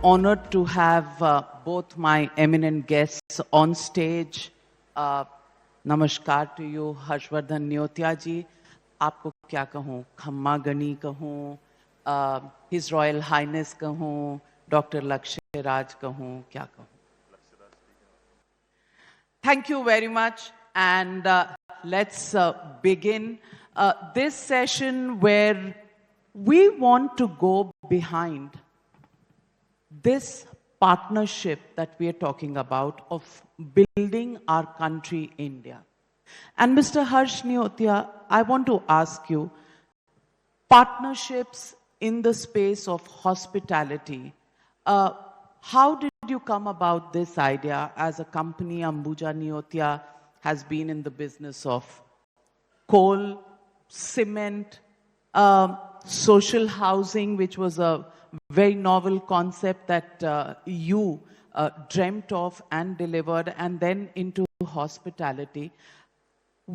honored to have both my eminent guests on stage. Namaskar to you, Harshvardhan Neotia ji. आपको क्या कहूँ, खम्मा गणी कहूँ, His Royal Highness कहूँ, Dr. Lakshya Raj कहूँ, क्या कहूँ. Thank you very much, and let's begin this session where we want to go behind this partnership that we are talking about of building our country, India. And Mr. Harsh Neotia, I want to ask you, partnerships in the space of hospitality, how did you come about this idea? As a company, Ambuja Neotia has been in the business of coal, cement, social housing, which was a very novel concept that you dreamt of and delivered, and then into hospitality.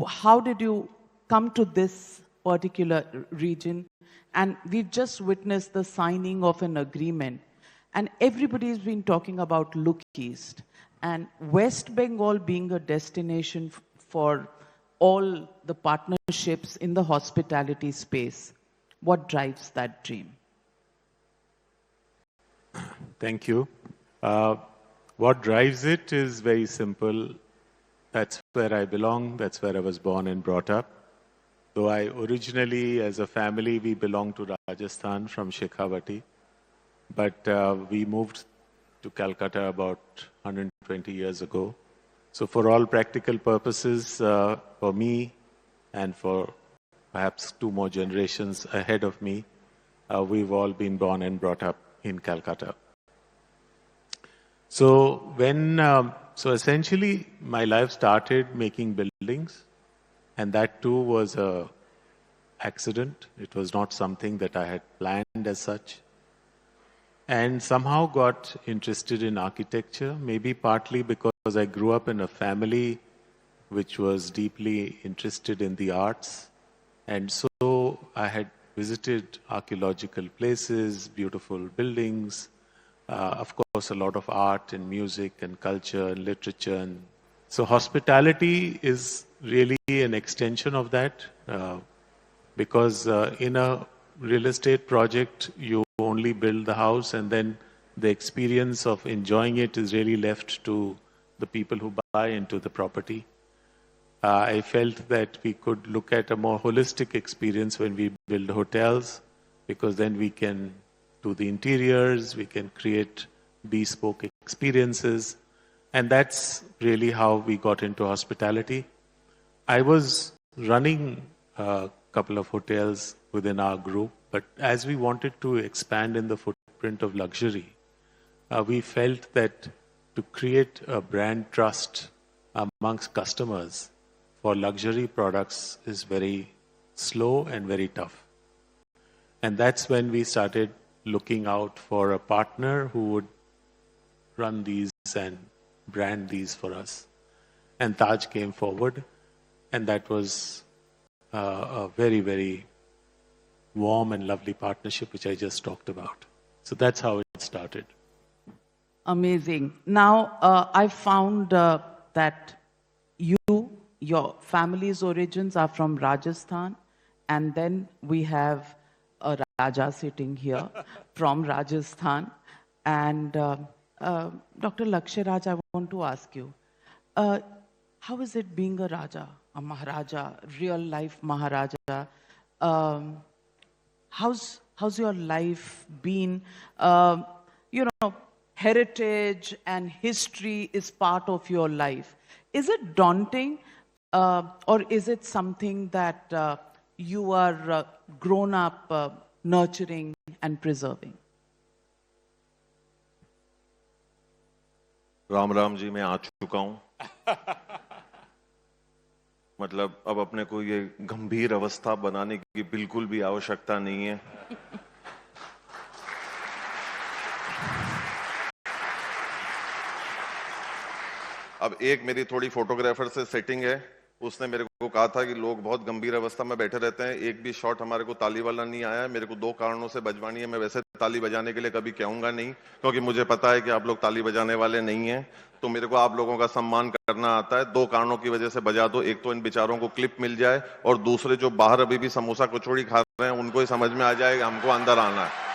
How did you come to this particular region? And we've just witnessed the signing of an agreement. And everybody's been talking about Look East. And West Bengal being a destination for all the partnerships in the hospitality space. What drives that dream? Thank you. What drives it is very simple. That's where I belong. That's where I was born and brought up. Though I originally, as a family, we belong to Rajasthan from Shekhawati. But we moved to Calcutta about 120 years ago. So for all practical purposes, for me and for perhaps 2 more generations ahead of me, we've all been born and brought up in Calcutta. So so essentially my life started making buildings, and that too was an accident. It was not something that I had planned as such. And somehow got interested in architecture, maybe partly because I grew up in a family which was deeply interested in the arts. And so I had visited archaeological places, beautiful buildings, of course a lot of art and music and culture and literature. And so hospitality is really an extension of that, because in a real estate project, you only build the house, and then the experience of enjoying it is really left to the people who buy into the property. I felt that we could look at a more holistic experience when we build hotels, because then we can do the interiors, we can create bespoke experiences, and that's really how we got into hospitality. I was running a couple of hotels within our group, but as we wanted to expand in the footprint of luxury, we felt that to create a brand trust amongst customers for luxury products is very slow and very tough. And that's when we started looking out for a partner who would run these and brand these for us. And Taj came forward, and that was a very, very warm and lovely partnership, which I just talked about. So that's how it started. Amazing. Now, I found that your family's origins are from Rajasthan, and then we have a Raja sitting here from Rajasthan. And Dr. Lakshya Raj, I want to ask you, how is it being a Raja, a Maharaja, real life Maharaja? How's your life been? Heritage and history is part of your life. Is it daunting, or is it something that you are grown up nurturing and preserving? Ram Ram ji, मैं आ चुका हूं। मतलब अब अपने को ये गंभीर अवस्था बनाने की बिल्कुल भी आवश्यकता नहीं है। अब एक मेरी थोड़ी फोटोग्राफर से सेटिंग है उसने मेरे को कहा था कि लोग बहुत गंभीर अवस्था में बैठे रहते हैं, एक भी शॉट हमारे को ताली वाला नहीं आया है। मेरे को 2 कारणों से बजवानी है। मैं वैसे ताली बजाने के लिए कभी कहूंगा नहीं, क्योंकि मुझे पता है कि आप लोग ताली बजाने वाले नहीं हैं। तो मेरे को आप लोगों का सम्मान करना आता है। 2 कारणों की वजह से बजा दो, एक तो इन बेचारों को क्लिप मिल जाए, और दूसरे जो बाहर अभी भी समोसा कचौड़ी खा रहे हैं उनको ही समझ में आ जाए हमको अंदर आना है।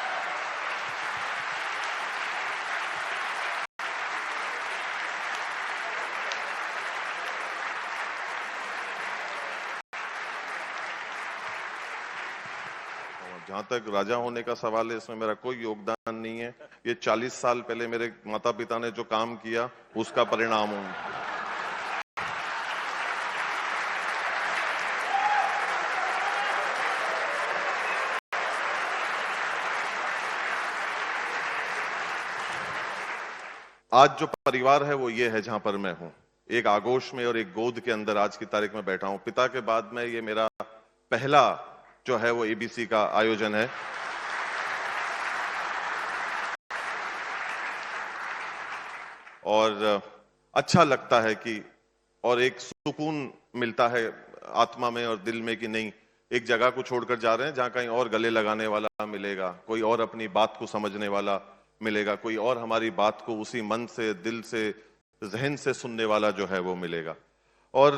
जहां तक राजा होने का सवाल है, इसमें मेरा कोई योगदान नहीं है। ये 40 साल पहले मेरे माता पिता ने जो काम किया उसका परिणाम हूं। आज जो परिवार है वो ये है जहां पर मैं हूं, एक आगोश में और एक गोद के अंदर आज की तारीख में बैठा हूं। पिता के बाद में ये मेरा पहला जो है वो एबीसी का आयोजन है। और अच्छा लगता है कि, और एक सुकून मिलता है आत्मा में और दिल में कि नहीं, एक जगह को छोड़कर जा रहे हैं जहां कहीं और गले लगाने वाला मिलेगा, कोई और अपनी बात को समझने वाला मिलेगा, कोई और हमारी बात को उसी मन से, दिल से, जहन से सुनने वाला जो है वो मिलेगा। और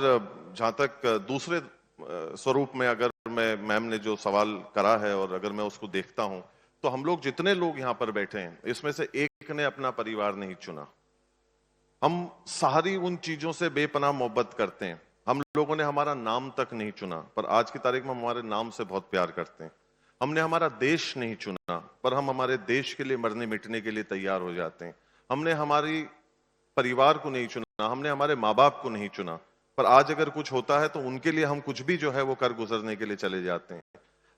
जहां तक दूसरे स्वरूप में अगर मैम ने जो सवाल करा है और अगर मैं उसको देखता हूं, तो हम लोग जितने लोग यहां पर बैठे हैं इसमें से एक ने अपना परिवार नहीं चुना। हम सारी उन चीजों से बेपनाह मोहब्बत करते हैं। हम लोगों ने हमारा नाम तक नहीं चुना, पर आज की तारीख में हम हमारे नाम से बहुत प्यार करते हैं। हमने हमारा देश नहीं चुना, पर हम हमारे देश के लिए मरने मिटने के लिए तैयार हो जाते हैं। हमने हमारी परिवार को नहीं चुना, हमने हमारे माँ बाप को नहीं चुना, पर आज अगर कुछ होता है तो उनके लिए हम कुछ भी जो है वो कर गुजरने के लिए चले जाते हैं।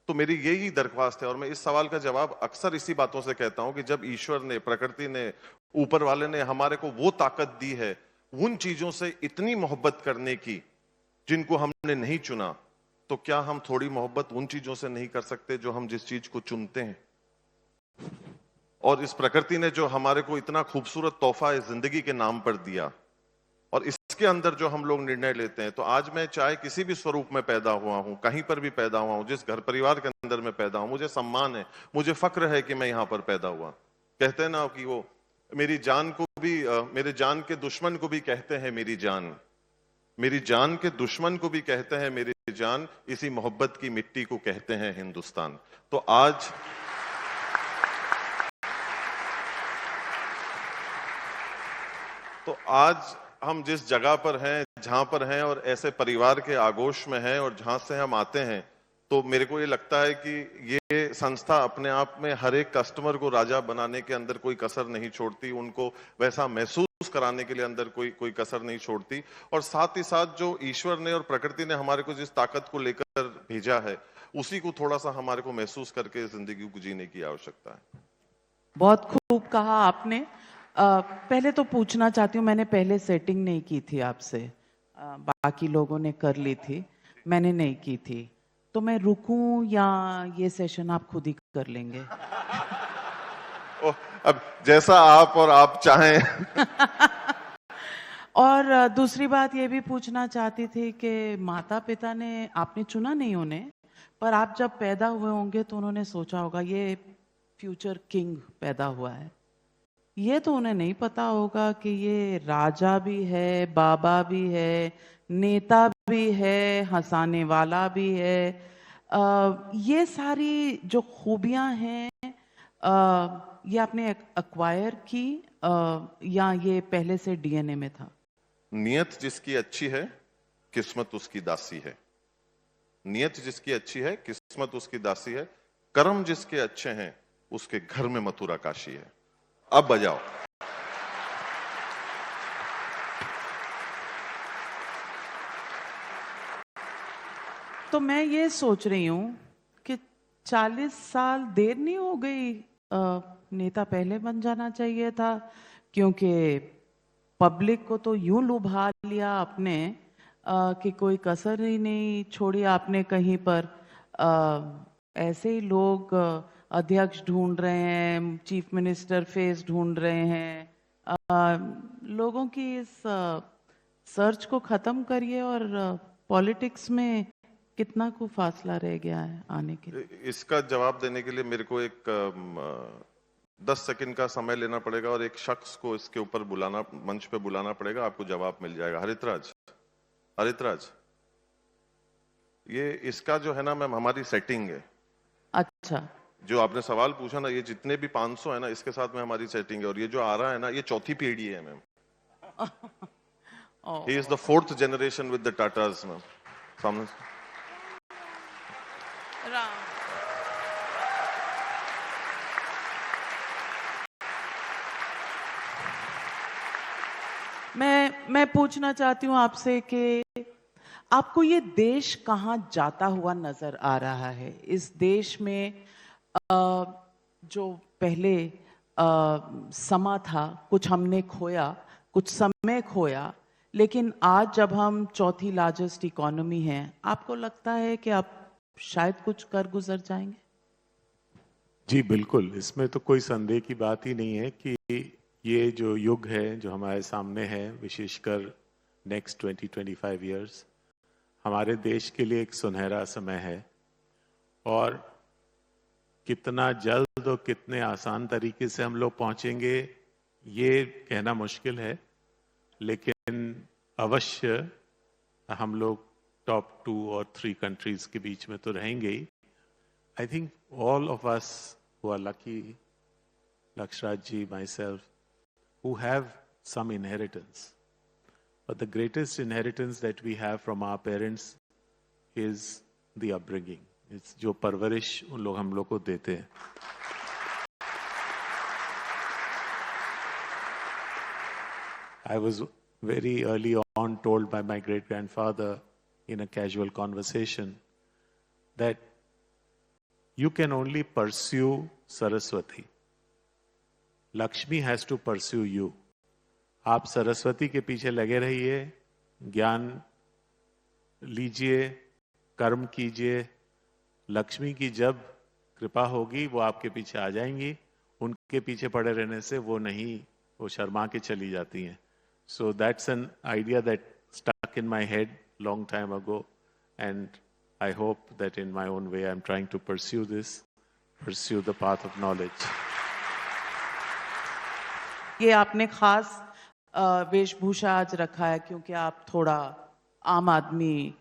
तो मेरी यही दरख्वास्त है, और मैं इस सवाल का जवाब अक्सर इसी बातों से कहता हूं कि जब ईश्वर ने, प्रकृति ने, ऊपर वाले ने हमारे को वो ताकत दी है उन चीजों से इतनी मोहब्बत करने की जिनको हमने नहीं चुना, तो क्या हम थोड़ी मोहब्बत उन चीजों से नहीं कर सकते जो हम जिस चीज को चुनते हैं? और इस प्रकृति ने जो हमारे को इतना खूबसूरत तोहफा है जिंदगी के नाम पर दिया, और इसके अंदर जो हम लोग निर्णय लेते हैं, तो आज मैं चाहे किसी भी स्वरूप में पैदा हुआ हूं, कहीं पर भी पैदा हुआ हूं, जिस घर परिवार के अंदर में पैदा हूं, मुझे सम्मान है, मुझे फक्र है कि मैं यहां पर पैदा हुआ। कहते हैं ना कि वो मेरी जान को भी, मेरे जान के दुश्मन को भी कहते हैं मेरी जान, मेरी जान के दुश्मन को भी कहते हैं मेरी जान, इसी मोहब्बत की मिट्टी को कहते हैं हिंदुस्तान। तो आज हम जिस जगह पर हैं, जहां पर हैं, और ऐसे परिवार के आगोश में हैं, और जहां से हम आते हैं, तो मेरे को ये लगता है कि ये संस्था अपने आप में हर एक कस्टमर को राजा बनाने के अंदर कोई कसर नहीं छोड़ती, उनको वैसा महसूस कराने के लिए अंदर कोई कसर नहीं छोड़ती। और साथ ही साथ जो ईश्वर ने और प्रकृति ने हमारे को जिस ताकत को लेकर भेजा है, उसी को थोड़ा सा हमारे को महसूस करके जिंदगी को जीने की आवश्यकता है। बहुत खूब कहा आपने। पहले तो पूछना चाहती हूँ, मैंने पहले सेटिंग नहीं की थी आपसे, बाकी लोगों ने कर ली थी, मैंने नहीं की थी, तो मैं रुकूं या ये सेशन आप खुद ही कर लेंगे? अब जैसा आप और आप चाहें। और दूसरी बात ये भी पूछना चाहती थी कि माता पिता ने, आपने चुना नहीं उन्हें, पर आप जब पैदा हुए होंगे तो उन्होंने सोचा होगा ये फ्यूचर किंग पैदा हुआ है। ये तो उन्हें नहीं पता होगा कि ये राजा भी है, बाबा भी है, नेता भी है, हंसाने वाला भी है। ये सारी जो खूबियां हैं, ये आपने एक्वायर की या ये पहले से डीएनए में था? नियत जिसकी अच्छी है, किस्मत उसकी दासी है। नियत जिसकी अच्छी है, किस्मत उसकी दासी है। कर्म जिसके अच्छे हैं, उसके घर में मथुरा काशी है। अब बजाओ। तो मैं ये सोच रही हूं कि 40 साल देर नहीं हो गई? नेता पहले बन जाना चाहिए था, क्योंकि पब्लिक को तो यूं लुभा लिया आपने कि कोई कसर ही नहीं छोड़ी आपने कहीं पर। ऐसे ही लोग अध्यक्ष ढूंढ रहे हैं, चीफ मिनिस्टर फेस ढूंढ रहे हैं। लोगों की इस सर्च को खत्म करिए और पॉलिटिक्स में कितना को फासला रह गया है आने के लिए? इसका जवाब देने के लिए मेरे को एक 10 सेकंड का समय लेना पड़ेगा और एक शख्स को इसके ऊपर बुलाना, मंच पे बुलाना पड़ेगा, आपको जवाब मिल जाएगा। हरितराज, हरितराज, ये इसका जो है ना मैम, हमारी सेटिंग है। अच्छा, जो आपने सवाल पूछा ना, ये जितने भी 500 है ना, इसके साथ में हमारी सेटिंग है। और ये जो आ रहा है ना, ये चौथी पीढ़ी है ma'am. He is the 4th generation with the Tatas ma'am. सामने मैं पूछना चाहती हूँ आपसे कि आपको ये देश कहाँ जाता हुआ नजर आ रहा है? इस देश में जो पहले समा था, कुछ हमने खोया, कुछ समय खोया, लेकिन आज जब हम चौथी लार्जेस्ट इकोनॉमी हैं, आपको लगता है कि आप शायद कुछ कर गुजर जाएंगे? जी बिल्कुल, इसमें तो कोई संदेह की बात ही नहीं है कि ये जो युग है जो हमारे सामने है, विशेषकर नेक्स्ट 20-25 इयर्स हमारे देश के लिए एक सुनहरा समय है। और कितना जल्द और कितने आसान तरीके से हम लोग पहुंचेंगे ये कहना मुश्किल है, लेकिन अवश्य हम लोग टॉप 2 और 3 कंट्रीज के बीच में तो रहेंगे ही। I think all of us who are lucky, Lakshrat ji, myself, who have some inheritance. But the greatest inheritance that we have from our parents is the upbringing. It's जो परवरिश उन लोग हम लोग को देते हैं। I was very early on told by my great-grandfather in a casual conversation that you can only pursue Saraswati. Lakshmi has to pursue you. आप सरस्वती के पीछे लगे रहिए, ज्ञान लीजिए, कर्म कीजिए। लक्ष्मी की जब कृपा होगी वो आपके पीछे आ जाएंगी। उनके पीछे पड़े रहने से वो नहीं, वो शर्मा के चली जाती हैं। So that's an idea that stuck in my head long time ago, and I hope that in my own way I'm trying to pursue the path of knowledge. ये आपने खास वेशभूषा आज रखा है क्योंकि आप थोड़ा आम आदमी,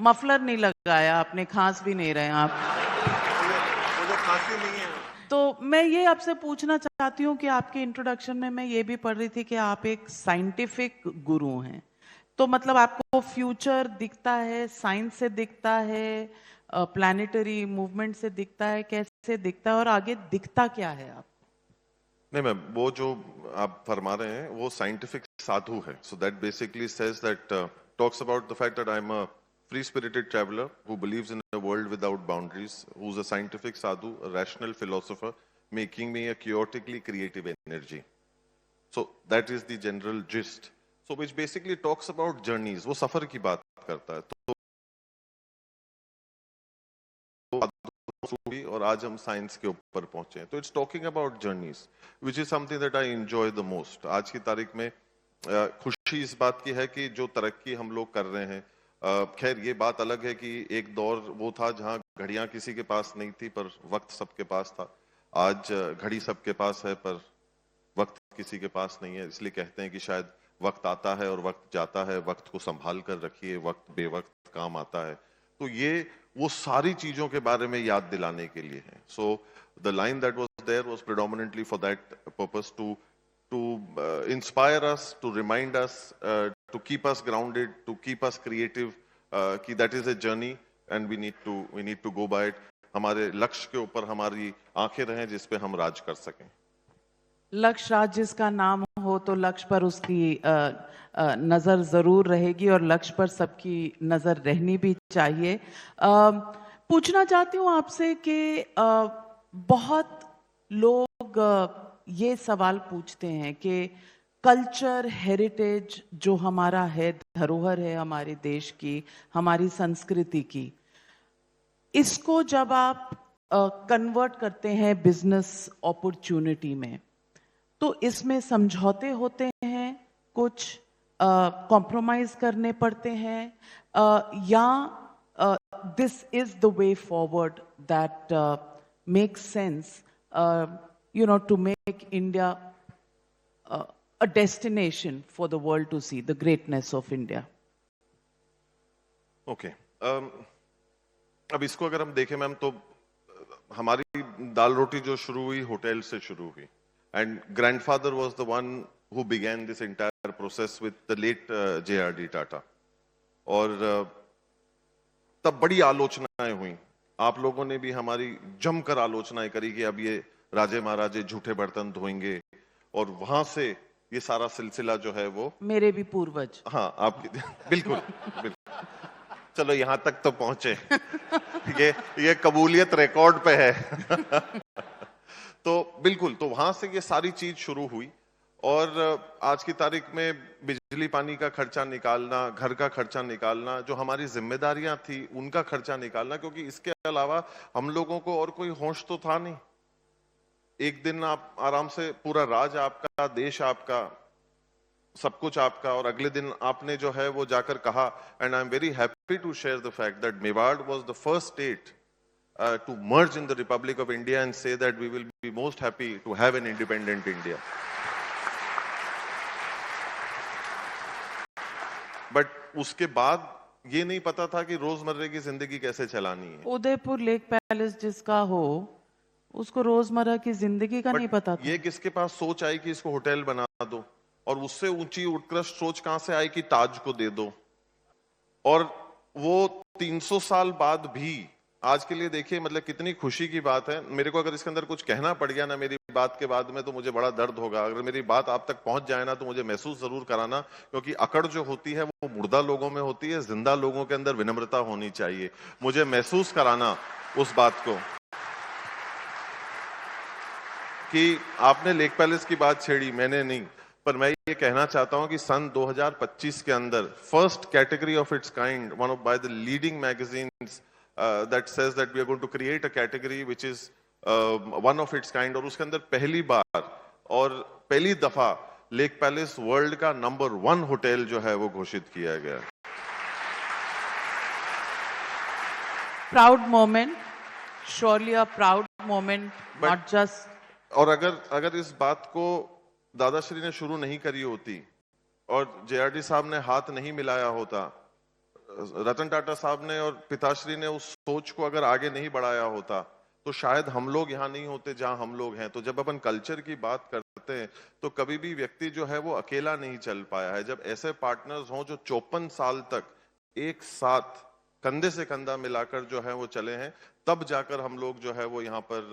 मफलर नहीं लगाया आपने, खांस भी नहीं रहे आप। मुझे खांसी नहीं है। तो मैं ये आपसे पूछना चाहती हूँ कि आपके इंट्रोडक्शन में मैं ये भी पढ़ रही थी कि आप एक साइंटिफिक गुरु हैं। तो मतलब आपको फ्यूचर दिखता है, साइंस से दिखता है, प्लैनेटरी मूवमेंट से दिखता है, कैसे दिखता है और आगे दिखता क्या है आप? नहीं मैम, वो जो आप फरमा रहे हैं वो साइंटिफिक साधु है। So that basically says that, talks about the fact that I am a free spirited traveler who believes in a world without boundaries, who's a scientific sadhu, a rational philosopher, making me a chaotically creative energy. So that is the general gist. So which basically talks about journeys. वो सफर की बात करता है। तो और आज हम science के ऊपर पहुंचे हैं। तो it's talking about journeys, which is something that I enjoy the most. आज की तारीख में खुशी इस बात की है कि जो तरक्की हम लोग कर रहे हैं, खैर ये बात अलग है कि एक दौर वो था जहां घड़ियां किसी के पास नहीं थी पर वक्त सबके पास था। आज घड़ी सबके पास है पर वक्त किसी के पास नहीं है। इसलिए कहते हैं कि शायद वक्त आता है और वक्त जाता है, वक्त को संभाल कर रखिए, वक्त बेवक्त काम आता है। तो ये वो सारी चीजों के बारे में याद दिलाने के लिए है। So the line that was there was predominantly for that purpose, to inspire us, to remind us, to keep us grounded, to keep us creative, कि that is a journey and we need to go by it. हमारे लक्ष्य के ऊपर हमारी आंखें रहें जिस पे हम राज कर सकें। लक्ष्य राज जिसका नाम हो तो लक्ष्य पर उसकी नजर जरूर रहेगी और लक्ष्य पर सबकी नजर रहनी भी चाहिए। पूछना चाहती हूँ आपसे कि बहुत लोग ये सवाल पूछते हैं कि कल्चर, हेरिटेज जो हमारा है, धरोहर है हमारे देश की, हमारी संस्कृति की, इसको जब आप कन्वर्ट करते हैं बिजनेस अपॉर्चुनिटी में, तो इसमें समझौते होते हैं, कुछ कॉम्प्रोमाइज करने पड़ते हैं, या this is the way forward that makes sense, to make India a destination for the world to see the greatness of India? Okay अब इसको अगर हम देखें मैम, तो हमारी दाल रोटी जो शुरू हुई होटल से शुरू हुई, and grandfather was the one who began this entire process with the late JRD Tata. और तब बड़ी आलोचनाएं हुई, आप लोगों ने भी हमारी जमकर आलोचनाएं करी कि अब ये राजे महाराजे झूठे बर्तन धोएंगे, और वहां से ये सारा सिलसिला जो है वो, मेरे भी पूर्वज। हाँ आपकी बिल्कुल बिल्कुल, चलो यहां तक तो पहुंचे। ये कबूलियत रिकॉर्ड पे है। तो बिल्कुल, तो वहां से ये सारी चीज शुरू हुई, और आज की तारीख में बिजली पानी का खर्चा निकालना, घर का खर्चा निकालना, जो हमारी जिम्मेदारियां थी उनका खर्चा निकालना, क्योंकि इसके अलावा हम लोगों को और कोई होश तो था नहीं। एक दिन आप आराम से, पूरा राज आपका, देश आपका, सब कुछ आपका, और अगले दिन आपने जो है वो जाकर कहा, and I am very happy to share the fact that Mewar was the first state to merge in the Republic of India and say that we will be most happy to have an independent India. But उसके बाद ये नहीं पता था कि रोजमर्रे की जिंदगी कैसे चलानी है। उदयपुर लेक पैलेस जिसका हो, उसको रोजमर्रा की जिंदगी का नहीं पता था। ये किसके पास सोच आई कि इसको होटल बना दो, और उससे ऊंची उत्कृष्ट सोच कहां से आई कि ताज को दे दो। और वो 300 साल बाद भी आज के लिए देखिए, मतलब कितनी खुशी की बात है। मेरे को अगर इसके अंदर कुछ कहना पड़ गया ना मेरी बात के बाद में, तो मुझे बड़ा दर्द होगा। अगर मेरी बात आप तक पहुंच जाए ना, तो मुझे महसूस जरूर कराना, क्योंकि अकड़ जो होती है वो मुर्दा लोगों में होती है, जिंदा लोगों के अंदर विनम्रता होनी चाहिए। मुझे महसूस कराना उस बात को कि आपने लेक पैलेस की बात छेड़ी, मैंने नहीं। पर मैं ये कहना चाहता हूं कि सन 2025 के अंदर first category of its kind, one of by the leading magazines that says that we are going to create a category which is one of its kind, और उसके अंदर पहली बार और पहली दफा लेक पैलेस वर्ल्ड का नंबर 1 होटल जो है वो घोषित किया गया। Proud moment, surely a proud moment, not just. और अगर इस बात को दादाश्री ने शुरू नहीं करी होती और JRD साहब ने हाथ नहीं मिलाया होता, रतन टाटा साहब ने और पिताश्री ने उस सोच को अगर आगे नहीं बढ़ाया होता, तो शायद हम लोग यहाँ नहीं होते जहां हम लोग हैं। तो जब अपन कल्चर की बात करते हैं, तो कभी भी व्यक्ति जो है वो अकेला नहीं चल पाया है। जब ऐसे पार्टनर्स हों जो 54 साल तक एक साथ कंधे से कंधा मिलाकर जो है वो चले हैं, तब जाकर हम लोग जो है वो यहाँ पर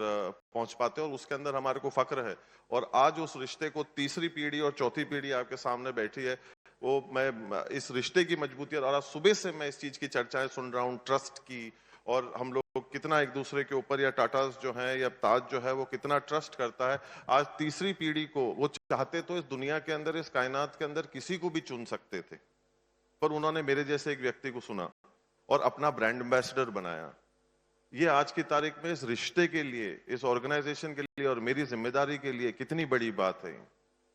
पहुंच पाते हैं, और उसके अंदर हमारे को फक्र है। और आज उस रिश्ते को तीसरी पीढ़ी और चौथी पीढ़ी आपके सामने बैठी है, वो मैं इस रिश्ते की मजबूती, और आज सुबह से मैं इस चीज की चर्चाएं सुन रहा हूं, ट्रस्ट की, और हम लोग कितना एक दूसरे के ऊपर, या टाटा जो है या ताज जो है वो कितना ट्रस्ट करता है। आज तीसरी पीढ़ी को वो चाहते तो इस दुनिया के अंदर, इस कायनात के अंदर किसी को भी चुन सकते थे, पर उन्होंने मेरे जैसे एक व्यक्ति को सुना और अपना ब्रांड एम्बेसडर बनाया। ये आज की तारीख में इस रिश्ते के लिए, इस ऑर्गेनाइजेशन के लिए और मेरी जिम्मेदारी के लिए कितनी बड़ी बात है।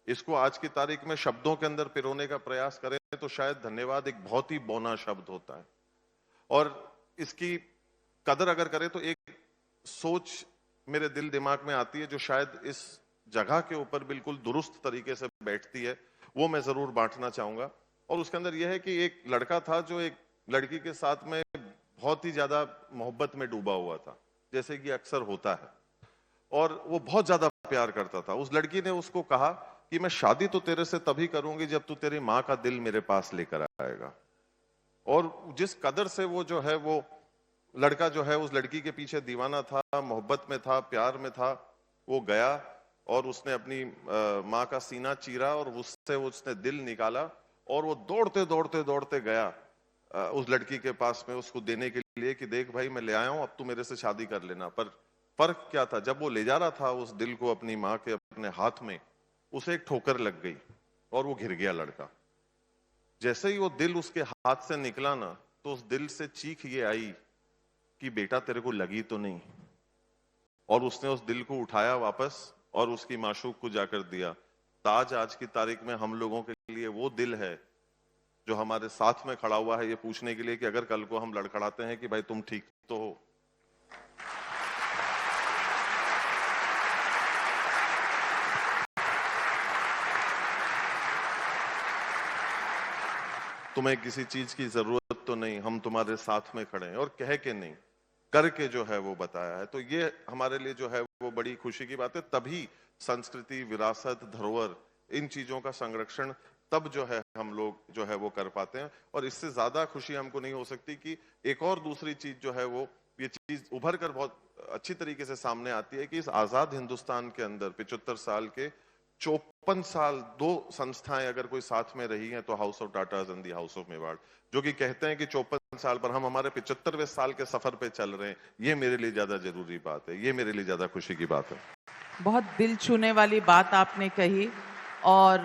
इसको आज की तारीख में शब्दों के अंदर पिरोने का प्रयास करें तो शायद धन्यवाद एक बहुत ही बौना शब्द होता है, और इसकी कदर अगर करें तो एक सोच मेरे दिल दिमाग में आती है जो शायद इस जगह के ऊपर बिल्कुल दुरुस्त तरीके से बैठती है, वो मैं जरूर बांटना चाहूंगा। और उसके अंदर यह है कि एक लड़का था जो एक लड़की के साथ में बहुत ही ज्यादा मोहब्बत में डूबा हुआ था, जैसे कि अक्सर होता है, और वो बहुत ज्यादा प्यार करता था। उस लड़की ने उसको कहा कि मैं शादी तो तेरे से तभी करूंगी जब तू तेरी माँ का दिल मेरे पास लेकर आएगा। और जिस कदर से वो जो है वो लड़का जो है उस लड़की के पीछे दीवाना था, मोहब्बत में था, प्यार में था, वो गया और उसने अपनी माँ का सीना चीरा और उससे उसने दिल निकाला, और वो दौड़ते दौड़ते दौड़ते गया उस लड़की के पास में उसको देने के लिए कि देख भाई मैं ले आया हूं, अब तू मेरे से शादी कर लेना। पर फर्क क्या था, जब वो ले जा रहा था उस दिल को अपनी माँ के अपने हाथ में, उसे एक ठोकर लग गई और वो गिर गया लड़का। जैसे ही वो दिल उसके हाथ से निकला ना, तो उस दिल से चीख ये आई कि बेटा तेरे को लगी तो नहीं। और उसने उस दिल को उठाया वापस और उसकी माशूक को जाकर दिया। ताज आज की तारीख में हम लोगों के लिए वो दिल है जो हमारे साथ में खड़ा हुआ है ये पूछने के लिए कि अगर कल को हम लड़खड़ाते हैं कि भाई तुम ठीक तो हो। तुम्हें किसी चीज की जरूरत तो नहीं, हम तुम्हारे साथ में खड़े हैं, और कह के नहीं करके जो है वो बताया है। तो ये हमारे लिए जो है वो बड़ी खुशी की बात है। तभी संस्कृति, विरासत, धरोहर, इन चीजों का संरक्षण तब जो है हम लोग जो है वो कर पाते हैं। और इससे ज्यादा खुशी हमको नहीं हो सकती कि एक और दूसरी चीज जो है वो ये चीज उभर कर बहुत अच्छी तरीके से सामने आती है कि इस आजाद हिंदुस्तान के अंदर 75 साल के 54 साल दो संस्थाएं अगर कोई साथ में रही हैं तो house of Tatas and the house of Mewar, जो कि कहते हैं कि 54 साल पर हम हमारे 75वें साल के सफर पे चल रहे हैं, ये मेरे लिए ज्यादा जरूरी बात है, ये मेरे लिए ज्यादा खुशी की बात है। बहुत दिल छूने वाली बात आपने कही। और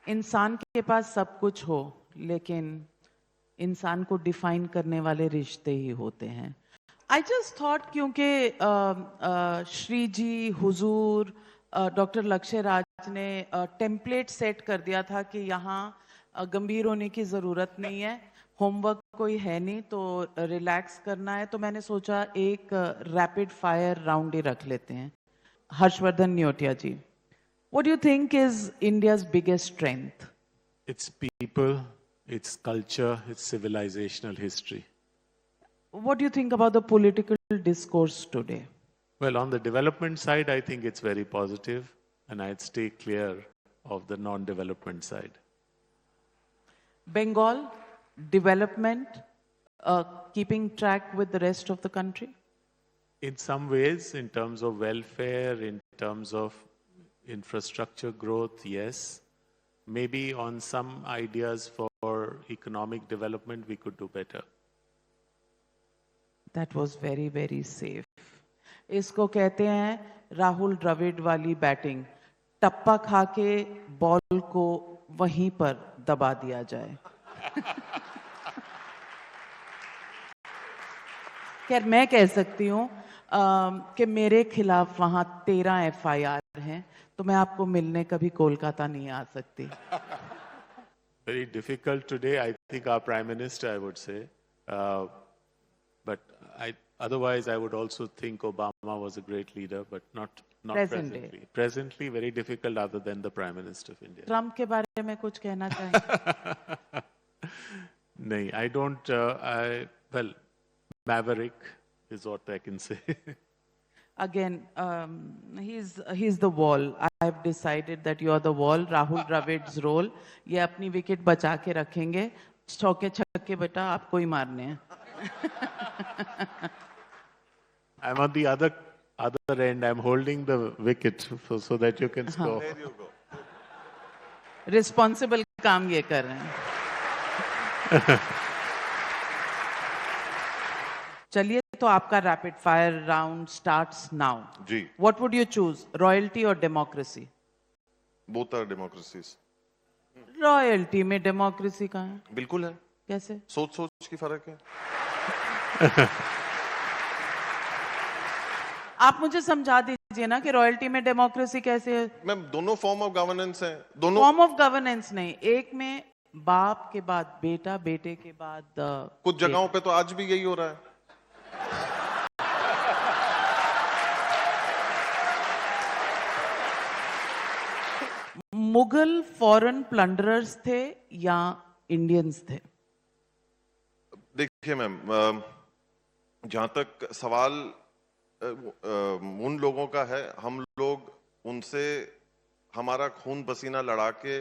इंसान के पास सब कुछ हो लेकिन इंसान को डिफाइन करने वाले रिश्ते ही होते हैं। आई जस्ट थॉट क्योंकि श्री जी, हुजूर, डॉक्टर लक्ष्य राज ने टेम्पलेट सेट कर दिया था कि यहाँ गंभीर होने की ज़रूरत नहीं है, होमवर्क कोई है नहीं, तो रिलैक्स करना है, तो मैंने सोचा एक रैपिड फायर राउंड ही रख लेते हैं। हर्षवर्धन नियोटिया जी, what do you think is India's biggest strength? It's people, it's culture, it's civilizational history. What do you think about the political discourse today? Well, on the development side, I think it's very positive, and I'd stay clear of the non-development side. Bengal, development, keeping track with the rest of the country? In some ways, in terms of welfare, in terms of infrastructure growth, yes. Maybe on some ideas for economic development, we could do better. That was very, very safe. इसको कहते हैं राहुल द्रविड़ वाली batting, टप्पा खा के ball को वहीं पर दबा दिया जाए। खैर मैं कह सकती हूँ कि मेरे खिलाफ वहाँ 13 FIR हैं, तो मैं आपको मिलने कभी कोलकाता नहीं आ सकती। Very difficult today, I think our Prime Minister, I would say. But otherwise, I would also think Obama was a great leader, but not presently. Presently, very difficult other than the Prime Minister of India. Trump के बारे में कुछ कहना चाहेंगे? नहीं, I don't, well, maverick is what I can say. Again, he's the wall. I've decided that you are the wall. Rahul Dravid's role. ये अपनी wicket बचा के रखेंगे, चौके छक्के बेटा आपको ही मारने हैं। I'm on the other end. I'm holding the wicket so that you can score. There you go. Responsible काम ये कर रहे हैं। चलिए तो आपका rapid fire round starts now. जी। What would you choose, royalty or democracy? Both are democracies. Royalty में डेमोक्रेसी कहाँ है? बिल्कुल है। कैसे? सोच की फर्क है। आप मुझे समझा दीजिए ना कि रॉयल्टी में डेमोक्रेसी कैसे है? मैम दोनों फॉर्म ऑफ गवर्नेंस हैं, दोनों फॉर्म ऑफ गवर्नेंस नहीं, एक में बाप के बाद बेटा, बेटे के बाद कुछ जगहों पे तो आज भी यही हो रहा है। मुगल फॉरेन प्लंडरर्स थे या इंडियंस थे? देखिए मैम, जहां तक सवाल उन लोगों का है, हम लोग उनसे हमारा खून पसीना लड़ा के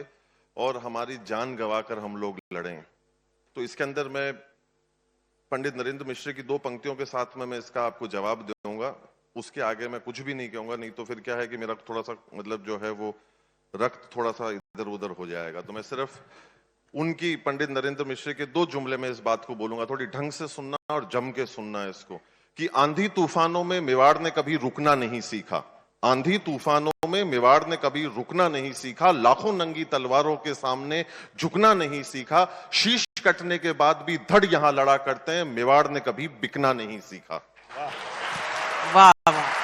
और हमारी जान गंवाकर हम लोग लड़े। तो इसके अंदर मैं पंडित नरेंद्र मिश्र की 2 पंक्तियों के साथ में मैं इसका आपको जवाब दूंगा, उसके आगे मैं कुछ भी नहीं कहूंगा, नहीं तो फिर क्या है कि मेरा थोड़ा सा मतलब जो है वो रक्त थोड़ा सा इधर उधर हो जाएगा। तो मैं सिर्फ उनकी पंडित नरेंद्र मिश्र के 2 जुमले में इस बात को बोलूंगा, थोड़ी ढंग से सुनना और जम के सुनना है इसको, कि आंधी तूफानों में मेवाड़ ने कभी रुकना नहीं सीखा, आंधी तूफानों में मेवाड़ ने कभी रुकना नहीं सीखा, लाखों नंगी तलवारों के सामने झुकना नहीं सीखा, शीश कटने के बाद भी धड़ यहां लड़ा करते हैं, मेवाड़ ने कभी बिकना नहीं सीखा। वाह वाह।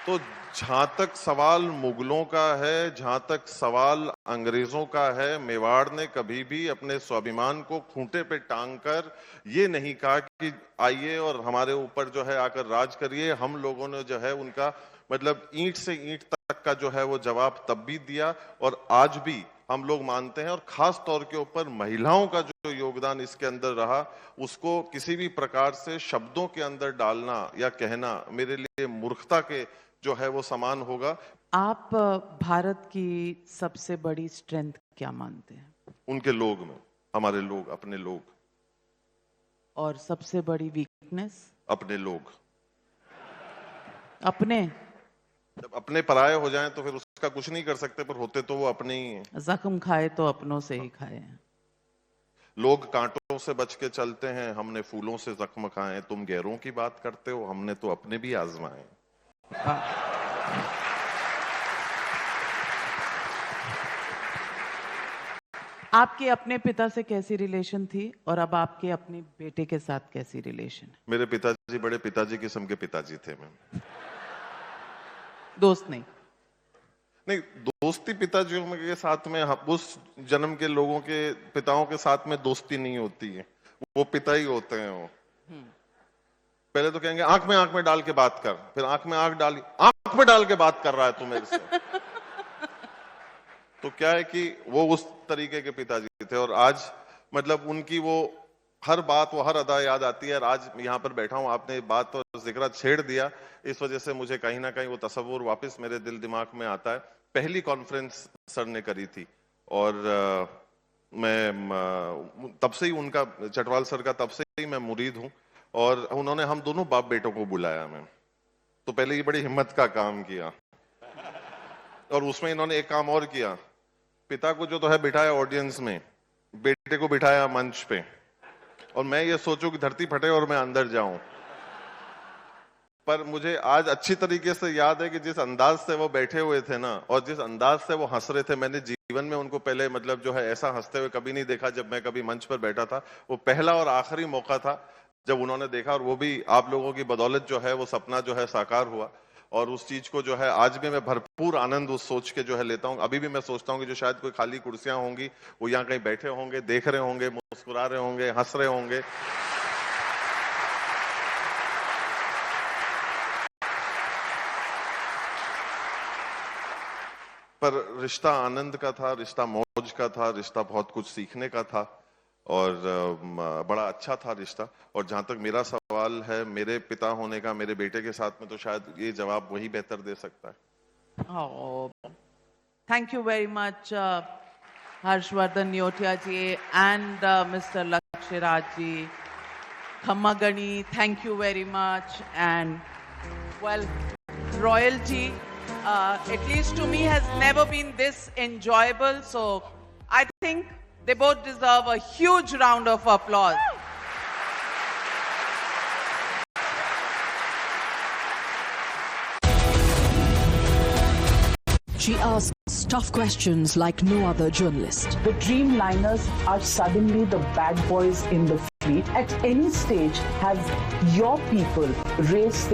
तो जहां तक सवाल मुगलों का है, जहां तक सवाल अंग्रेजों का है, मेवाड़ ने कभी भी अपने स्वाभिमान को खूंटे पे टांग कर ये नहीं कहा कि आइए और हमारे ऊपर जो है आकर राज करिए। हम लोगों ने जो है उनका मतलब ईंट से ईंट तक का जो है वो जवाब तब भी दिया और आज भी हम लोग मानते हैं। और खास तौर के ऊपर महिलाओं का जो योगदान इसके अंदर रहा, उसको किसी भी प्रकार से शब्दों के अंदर डालना या कहना मेरे लिए मूर्खता के जो है वो समान होगा। आप भारत की सबसे बड़ी स्ट्रेंथ क्या मानते हैं? उनके लोग में, हमारे लोग, अपने लोग। और सबसे बड़ी वीकनेस? अपने लोग। अपने? जब अपने पराये हो जाएं तो फिर उसका कुछ नहीं कर सकते, पर होते तो वो अपने ही हैं। जख्म खाए तो अपनों से ही खाए हैं। लोग कांटों से बच के चलते हैं, हमने फूलों से जख्म खाए। तुम गैरों की बात करते हो, हमने तो अपने भी आजमाए। आपके अपने पिता से कैसी रिलेशन थी और अब आपके अपने बेटे के साथ कैसी रिलेशन है? मेरे पिताजी बड़े पिताजी किस्म के पिताजी थे। मैम दोस्त नहीं? नहीं, दोस्ती पिताजियों के साथ में, उस जन्म के लोगों के पिताओं के साथ में दोस्ती नहीं होती है। वो पिता ही होते हैं। वो पहले तो कहेंगे आंख में डाल के बात कर, फिर आंख में डाल के बात कर रहा है तू मेरे से। तो क्या है कि वो उस तरीके के पिताजी थे और आज मतलब उनकी वो हर बात, वो हर अदा याद आती है। और आज यहाँ पर बैठा हूं, आपने बात और जिक्र छेड़ दिया, इस वजह से मुझे कहीं ना कहीं वो तस्वुर वापस मेरे दिल दिमाग में आता है। पहली कॉन्फ्रेंस सर ने करी थी और मैं तब से ही उनका, चटवाल सर का तब से ही मैं मुरीद हूं और उन्होंने हम दोनों बाप बेटों को बुलाया। मैं तो पहले ही बड़ी हिम्मत का काम किया और उसमें इन्होंने एक काम और किया। पिता को जो तो है बिठाया ऑडियंस में, बेटे को बिठाया मंच पे, और मैं ये सोचूं कि धरती फटे और मैं अंदर जाऊं। पर मुझे आज अच्छी तरीके से याद है कि जिस अंदाज से वो बैठे हुए थे ना और जिस अंदाज से वो हंस रहे थे, मैंने जीवन में उनको पहले मतलब जो है ऐसा हंसते हुए कभी नहीं देखा। जब मैं कभी मंच पर बैठा था, वो पहला और आखिरी मौका था जब उन्होंने देखा, और वो भी आप लोगों की बदौलत जो है वो सपना जो है साकार हुआ। और उस चीज को जो है आज भी मैं भरपूर आनंद उस सोच के जो है लेता हूं। अभी भी मैं सोचता हूं कि जो शायद कोई खाली कुर्सियां होंगी, वो यहाँ कहीं बैठे होंगे, देख रहे होंगे, मुस्कुरा रहे होंगे, हंस रहे होंगे। पर रिश्ता आनंद का था, रिश्ता मौज का था, रिश्ता बहुत कुछ सीखने का था और बड़ा अच्छा था रिश्ता। और जहां तक मेरा सवाल है मेरे पिता होने का मेरे बेटे के साथ में, तो शायद ये जवाब वही बेहतर दे सकता है। Thank you very much Harshvardhan Neotia ji and mister Lakshya Raj ji. खम्मा गणी, thank you very much. And well, royalty, at least to me, has never been this enjoyable. So I think they both deserve a huge round of applause. She asks tough questions like no other journalist. The Dreamliners are suddenly the bad boys in the fleet. At any stage, have your people raised